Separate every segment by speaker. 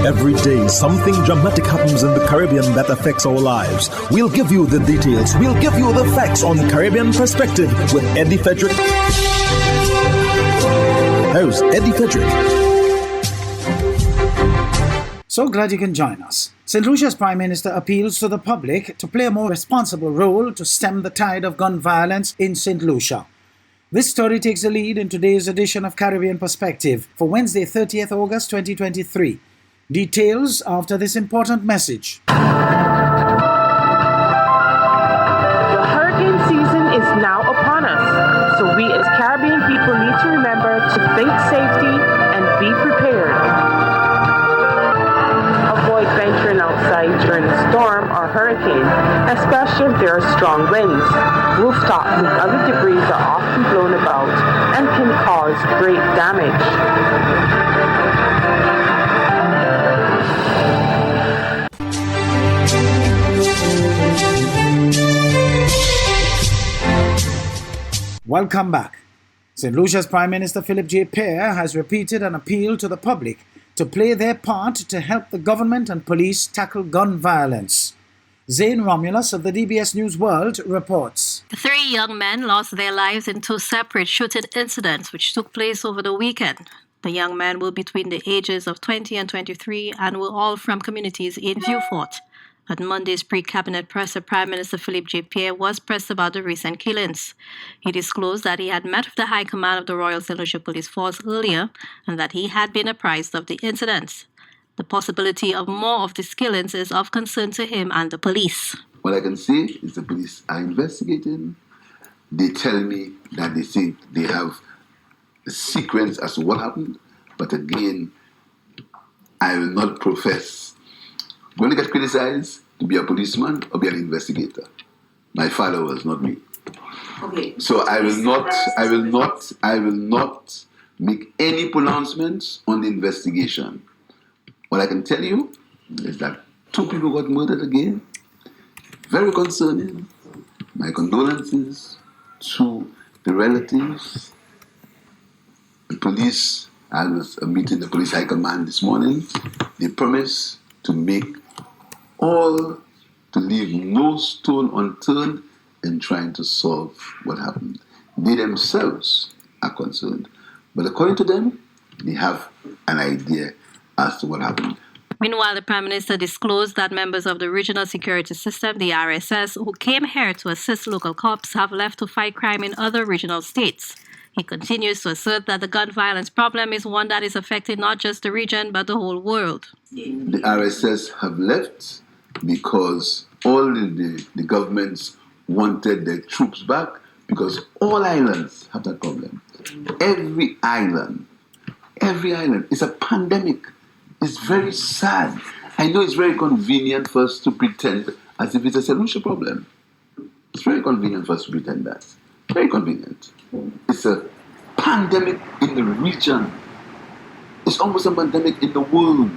Speaker 1: Every day, something dramatic happens in the Caribbean that affects our lives. We'll give you the details. We'll give you the facts on Caribbean Perspective with Eddie Frederick. Host Eddie Frederick.
Speaker 2: So glad you can join us. St. Lucia's Prime Minister appeals to the public to play a more responsible role to stem the tide of gun violence in St. Lucia. This story takes the lead in today's edition of Caribbean Perspective for Wednesday, 30th August 2023. Details after this important message.
Speaker 3: The hurricane season is now upon us, so we as Caribbean people need to remember to think safety and be prepared. Avoid venturing outside during a storm or hurricane, especially if there are strong winds. Rooftops and other debris are often blown about and can cause great damage.
Speaker 2: Welcome back. St. Lucia's Prime Minister Philip J. Pear has repeated an appeal to the public to play their part to help the government and police tackle gun violence. Zane Romulus of the DBS News World reports.
Speaker 4: The 3 young men lost their lives in 2 separate shooting incidents which took place over the weekend. The young men were between the ages of 20 and 23 and were all from communities in Vieux-Fort. At Monday's pre-cabinet presser, Prime Minister Philip J. Pear was pressed about the recent killings. He disclosed that he had met with the High Command of the Royal St. Lucia Police Force earlier and that he had been apprised of the incidents. The possibility of more of these killings is of concern to him and the police.
Speaker 5: What I can say is the police are investigating. They tell me that they think they have a sequence as to what happened, but again, I will not profess. When I get criticized to be a policeman or be an investigator, my father was not me.
Speaker 3: Okay.
Speaker 5: So I will not make any pronouncements on the investigation. What I can tell you is that 2 people got murdered again. Very concerning. My condolences to the relatives. The police, I was meeting the police high command this morning. They promised to leave no stone unturned in trying to solve what happened. They themselves are concerned. But according to them, they have an idea as to what happened.
Speaker 4: Meanwhile, the Prime Minister disclosed that members of the Regional Security System, the RSS, who came here to assist local cops, have left to fight crime in other regional states. He continues to assert that the gun violence problem is one that is affecting not just the region, but the whole world.
Speaker 5: The RSS have left because all the governments wanted their troops back because all islands have that problem. Every island. It's a pandemic. It's very sad. I know it's very convenient for us to pretend as if it's a St. Lucia problem. It's very convenient for us to pretend that. Very convenient. It's a pandemic in the region. It's almost a pandemic in the world.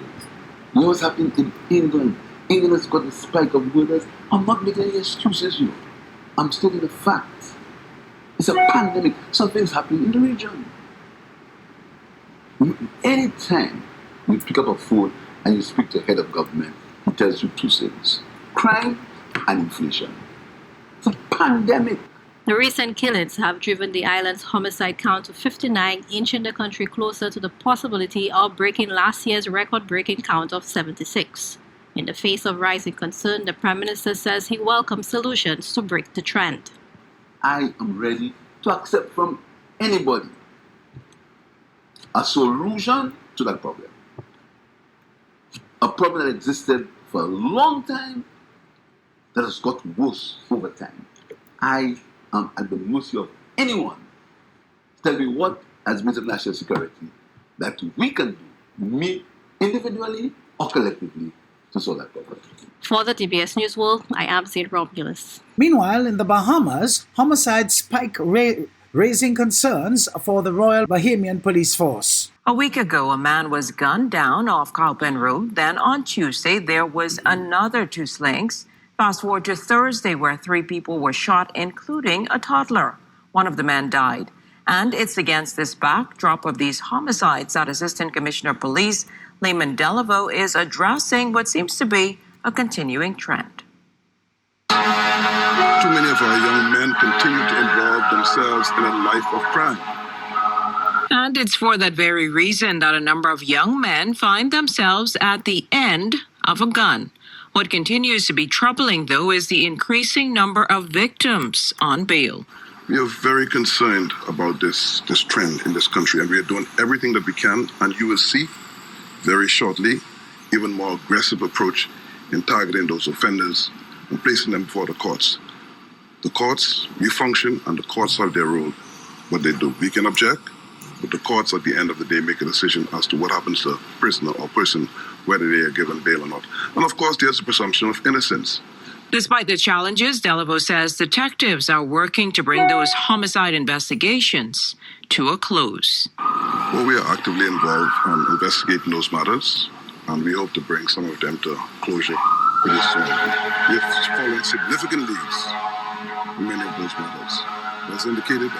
Speaker 5: You know what's happening in England? England has got a spike of murders. I'm not making any excuses, you. I'm stating the facts. It's a pandemic. Something's happening in the region. Anytime you pick up a phone and you speak to a head of government, he tells you 2 things: crime and inflation. It's a pandemic.
Speaker 4: The recent killings have driven the island's homicide count to 59, inching the country closer to the possibility of breaking last year's record-breaking count of 76. In the face of rising concern, the Prime Minister says he welcomes solutions to break the trend.
Speaker 5: I am ready to accept from anybody a solution to that problem. A problem that existed for a long time that has got worse over time. I am at the mercy of anyone. Tell me what, as Minister of National Security, that we can do, me individually or collectively, to solve that problem.
Speaker 4: For the DBS News World, I am Zane Romulus.
Speaker 2: Meanwhile, in the Bahamas, homicide spike raising concerns for the Royal Bahamian Police Force.
Speaker 6: A week ago, a man was gunned down off Cowpen Road. Then on Tuesday, there was another 2 slings. Fast forward to Thursday, where 3 people were shot, including a toddler. One of the men died. And it's against this backdrop of these homicides that Assistant Commissioner of Police Lehman Delaveau is addressing what seems to be a continuing trend.
Speaker 7: Too many of our young men continue to involve themselves in a life of crime.
Speaker 6: And it's for that very reason that a number of young men find themselves at the end of a gun. What continues to be troubling, though, is the increasing number of victims on bail.
Speaker 7: We are very concerned about this trend in this country, and we are doing everything that we can, and you will see very shortly even more aggressive approach in targeting those offenders and placing them before the courts. The courts, we function, and the courts have their role, what they do. We can object, but the courts at the end of the day make a decision as to what happens to a prisoner or person, whether they are given bail or not. And of course, there's a presumption of innocence.
Speaker 6: Despite the challenges, Delaveau says detectives are working to bring those homicide investigations to a close.
Speaker 7: Well, we are actively involved in investigating those matters, and we hope to bring some of them to closure pretty soon. We have followed significant leads in many of those matters. As indicated,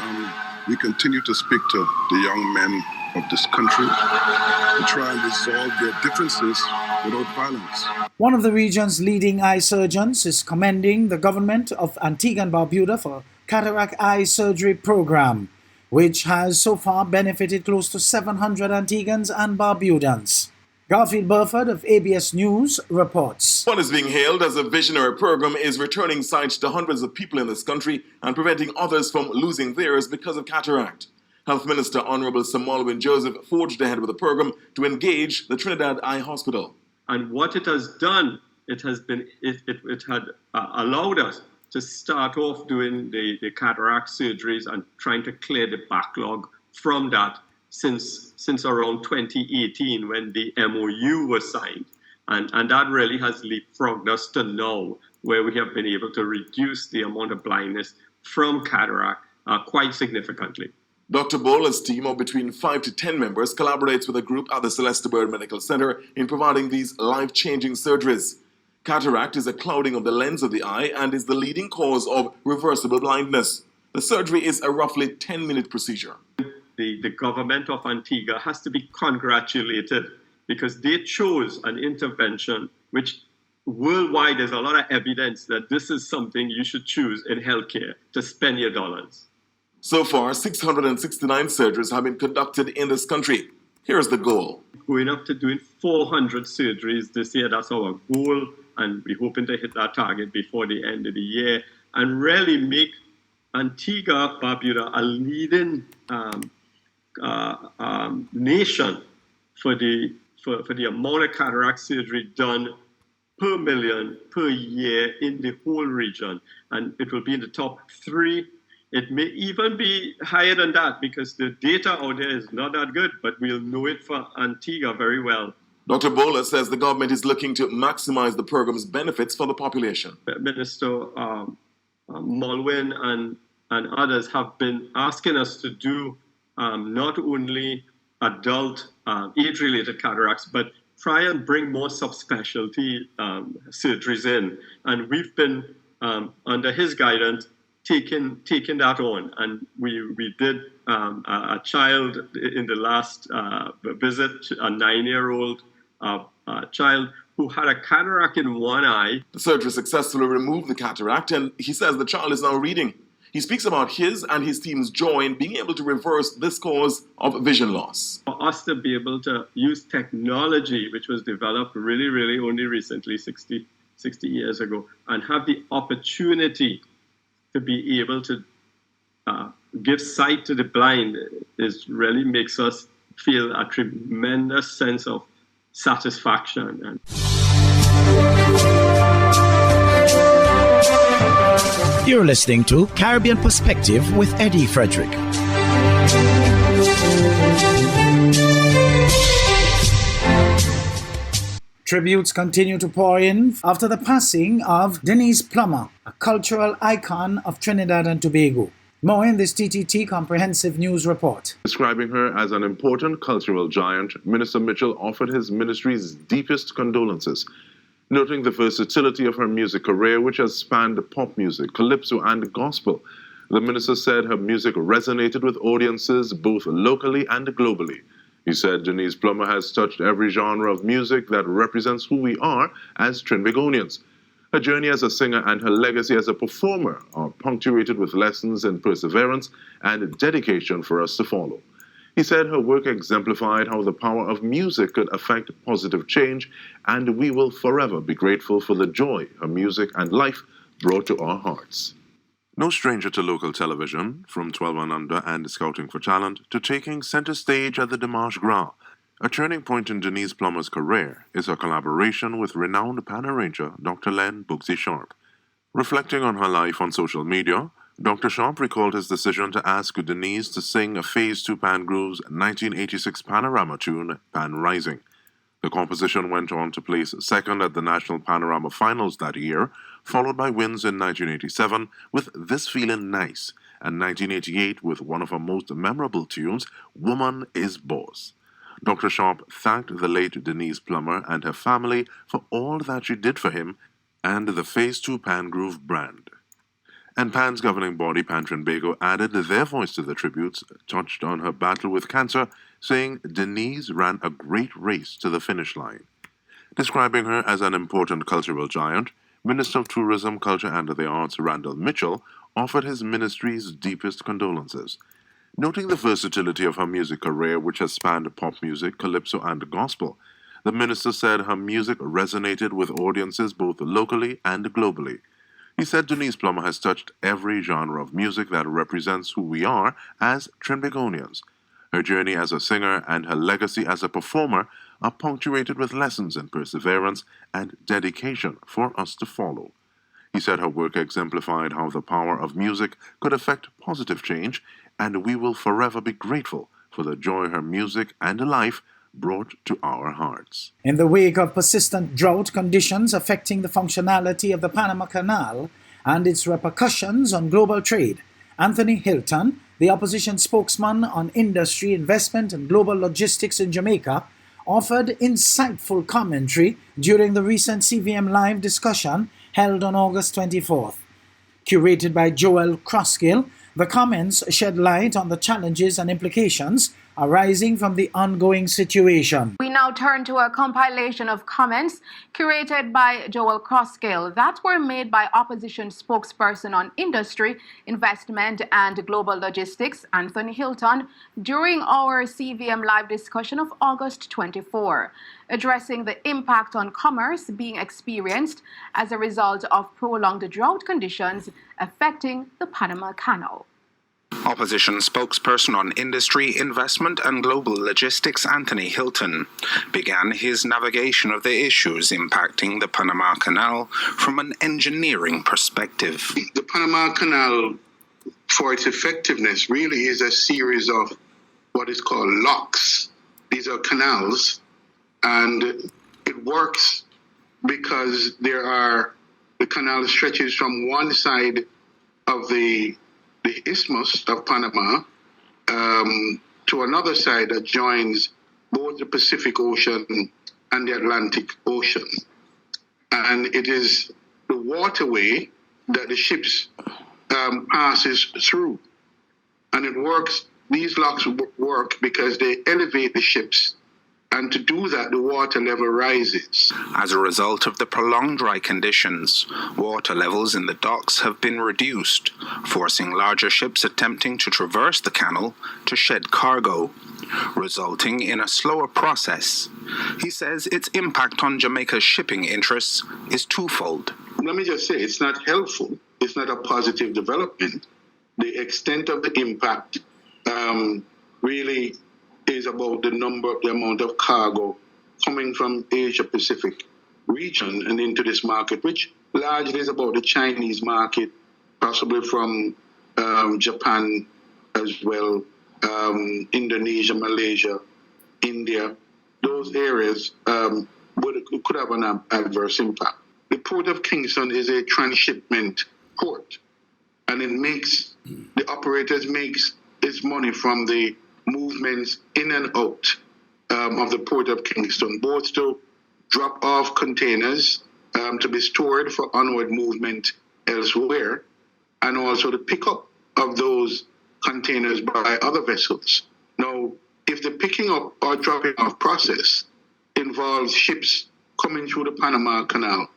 Speaker 7: we continue to speak to the young men of this country to try and resolve their differences without violence.
Speaker 2: One of the region's leading eye surgeons is commending the government of Antigua and Barbuda for cataract eye surgery program, which has so far benefited close to 700 Antiguans and Barbudans. Garfield Burford of ABS News reports.
Speaker 8: What is being hailed as a visionary program is returning sight to hundreds of people in this country and preventing others from losing theirs because of cataract. Health Minister Honorable Samuel Joseph forged ahead with the program to engage the Trinidad Eye Hospital.
Speaker 9: And what it has done, it had allowed us to start off doing the cataract surgeries and trying to clear the backlog from that since around 2018 when the MOU was signed. And that really has leapfrogged us to now, where we have been able to reduce the amount of blindness from cataract quite significantly.
Speaker 8: Dr. Bowler's team of between 5 to 10 members collaborates with a group at the Celeste Bird Medical Center in providing these life-changing surgeries. Cataract is a clouding of the lens of the eye and is the leading cause of reversible blindness. The surgery is a roughly 10-minute procedure.
Speaker 9: The government of Antigua has to be congratulated because they chose an intervention which worldwide there's a lot of evidence that this is something you should choose in healthcare to spend your dollars.
Speaker 8: So far, 669 surgeries have been conducted in this country. Here's the goal.
Speaker 9: Going up to doing 400 surgeries this year, that's our goal, and we're hoping to hit that target before the end of the year and really make Antigua Barbuda a leading nation for the amount of cataract surgery done per million per year in the whole region. And it will be in the top 3. It may even be higher than that because the data out there is not that good, but we'll know it for Antigua very well.
Speaker 8: Dr. Bowler says the government is looking to maximize the program's benefits for the population.
Speaker 9: Minister Mulwin and others have been asking us to do not only adult age-related cataracts, but try and bring more subspecialty surgeries in. And we've been, under his guidance, taking that on, and we did a child in the last visit, a 9-year-old child who had a cataract in one eye.
Speaker 8: The surgery successfully removed the cataract, and he says the child is now reading. He speaks about his and his team's joy in being able to reverse this cause of vision loss.
Speaker 9: For us to be able to use technology, which was developed really only recently, 60 years ago, and have the opportunity to be able to give sight to the blind really makes us feel a tremendous sense of satisfaction.
Speaker 10: You're listening to Caribbean Perspective with Eddie Frederick.
Speaker 2: Tributes continue to pour in after the passing of Denise Plummer, a cultural icon of Trinidad and Tobago. More in this TTT Comprehensive News Report.
Speaker 11: Describing her as an important cultural giant, Minister Mitchell offered his ministry's deepest condolences, noting the versatility of her music career, which has spanned pop music, calypso, and gospel. The minister said her music resonated with audiences both locally and globally. He said Denise Plummer has touched every genre of music that represents who we are as Trinbagonians. Her journey as a singer and her legacy as a performer are punctuated with lessons in perseverance and dedication for us to follow. He said her work exemplified how the power of music could affect positive change, and we will forever be grateful for the joy her music and life brought to our hearts. No stranger to local television, from 12 and Under and Scouting for Talent to taking center stage at the Dimanche Gras, a turning point in Denise Plummer's career is her collaboration with renowned pan arranger Dr. Len Bugsy Sharp. Reflecting on her life on social media, Dr. Sharp recalled his decision to ask Denise to sing a Phase 2 Pan Groove's 1986 Panorama tune, Pan Rising. The composition went on to place second at the National Panorama Finals that year, followed by wins in 1987 with This Feelin' Nice, and 1988 with one of her most memorable tunes, Woman is Boss. Dr. Sharp thanked the late Denise Plummer and her family for all that she did for him and the Phase 2 Pan Groove brand. And Pan's governing body, Pan Trinbago, added their voice to the tributes, touched on her battle with cancer, saying Denise ran a great race to the finish line. Describing her as an important cultural giant, Minister of Tourism, Culture and the Arts Randall Mitchell offered his ministry's deepest condolences. Noting the versatility of her music career, which has spanned pop music, calypso, and gospel, the minister said her music resonated with audiences both locally and globally. He said Denise Plummer has touched every genre of music that represents who we are as Trinbagonians. Her journey as a singer and her legacy as a performer are punctuated with lessons in perseverance and dedication for us to follow. He said her work exemplified how the power of music could affect positive change, and we will forever be grateful for the joy her music and life brought to our hearts.
Speaker 2: In the wake of persistent drought conditions affecting the functionality of the Panama Canal and its repercussions on global trade, Anthony Hilton, the opposition spokesman on industry, investment, and global logistics in Jamaica, offered insightful commentary during the recent CVM Live discussion held on August 24th. Curated by Joel Crossgill, the comments shed light on the challenges and implications arising from the ongoing situation.
Speaker 12: We now turn to a compilation of comments curated by Joel Crossgill that were made by opposition spokesperson on industry, investment, and global logistics, Anthony Hilton, during our CVM Live discussion of August 24, addressing the impact on commerce being experienced as a result of prolonged drought conditions affecting the Panama Canal.
Speaker 13: Opposition spokesperson on industry, investment, and global logistics, Anthony Hilton, began his navigation of the issues impacting the Panama Canal from an engineering perspective.
Speaker 14: The Panama Canal, for its effectiveness, really is a series of what is called locks. These are canals, and it works because the canal stretches from one side of the isthmus of Panama to another side that joins both the Pacific Ocean and the Atlantic Ocean. And it is the waterway that the ships passes through. And it works, these locks work because they elevate the ships, and to do that, the water level rises.
Speaker 13: As a result of the prolonged dry conditions, water levels in the docks have been reduced, forcing larger ships attempting to traverse the canal to shed cargo, resulting in a slower process. He says its impact on Jamaica's shipping interests is twofold.
Speaker 14: Let me just say, it's not helpful. It's not a positive development. The extent of the impact really is about the amount of cargo coming from Asia Pacific region and into this market, which largely is about the Chinese market, possibly from Japan as well, Indonesia, Malaysia, India. Those areas could have an adverse impact. The Port of Kingston is a transshipment port, and the operators makes its money from the movements in and out of the Port of Kingston, both to drop off containers to be stored for onward movement elsewhere, and also the pickup of those containers by other vessels. Now, if the picking up or dropping off process involves ships coming through the Panama Canal,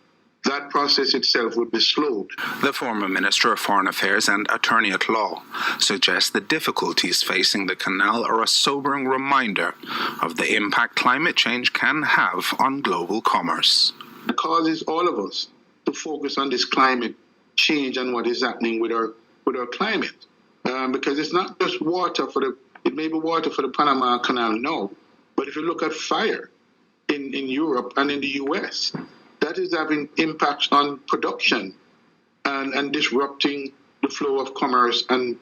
Speaker 14: that process itself would be slowed.
Speaker 13: The former Minister of Foreign Affairs and attorney at law suggests the difficulties facing the canal are a sobering reminder of the impact climate change can have on global commerce.
Speaker 14: It causes all of us to focus on this climate change and what is happening with our climate. Because it's not just water it may be water for the Panama Canal, no. But if you look at fire in Europe and in the US, that is having impacts on production and disrupting the flow of commerce and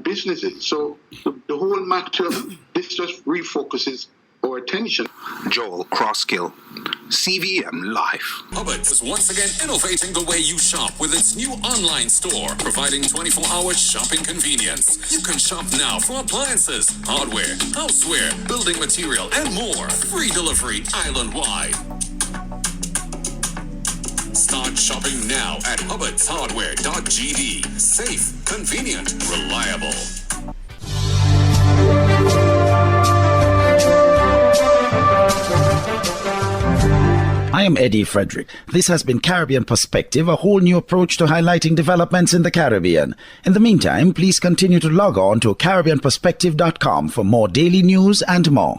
Speaker 14: businesses. So the whole matter, this just refocuses our attention.
Speaker 13: Joel Crosskill, CVM Live.
Speaker 15: Hubbard's is once again innovating the way you shop with its new online store, providing 24-hour shopping convenience. You can shop now for appliances, hardware, houseware, building material, and more. Free delivery island-wide. Start shopping now at hubbardshardware.gd. Safe, convenient, reliable.
Speaker 10: I am Eddie Frederick. This has been Caribbean Perspective, a whole new approach to highlighting developments in the Caribbean. In the meantime, please continue to log on to CaribbeanPerspective.com for more daily news and more.